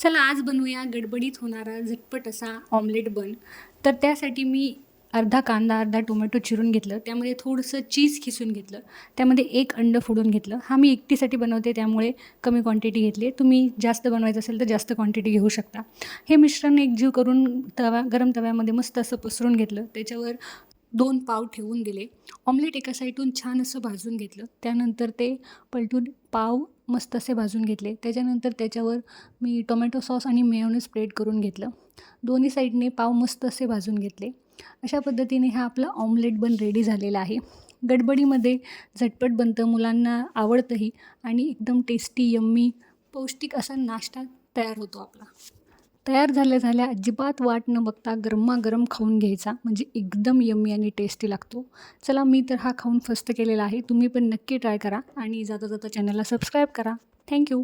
चला आज बनवूया गडबडीत होणारा झटपट असा ऑमलेट बन. तर त्यासाठी मी अर्धा कांदा, अर्धा टोमॅटो चिरून घेतलं. त्यामध्ये थोडंसं चीज खिसून घेतलं. त्यामध्ये एक अंड फोडून घेतलं. हा मी एकटीसाठी बनवते त्यामुळे कमी क्वांटिटी घेतली आहे. तुम्ही जास्त बनवायचं असेल तर जास्त क्वांटिटी घेऊ शकता. हे मिश्रण एकजीव करून गरम तव्यामध्ये मस्त असं पसरून घेतलं. त्याच्यावर 2 पाव ठेवून दिले. ऑमलेट एका साईडून छान असं भाजून घेतलं. त्यानंतर ते पलटून पाव मस्त असे भाजून घेतले. त्याच्यानंतर त्याच्यावर मी टोमॅटो सॉस आणि मेयोनीज स्प्रेड करून घेतलं. दोन्ही साईडने पाव मस्त असे भाजून घेतले. अशा पद्धतीने हा आपला ऑमलेट बन रेडी झालेला आहे. गडबडीमध्ये झटपट बनतं, मुलांना आवडतंही आणि एकदम टेस्टी, यम्मी, पौष्टिक असा नाश्ता तयार होतो आपला. तयार झाल्या अजिबात वाट न बघता गरमागरम खाऊन घ्यायचा, म्हणजे एकदम यम्मी आणि टेस्टी लागतो. चला, मी तर हा खाऊन फस्त केलेला आहे. तुम्ही पण नक्की ट्राय करा आणि जाता जाता चॅनलला सबस्क्राईब करा. थँक्यू.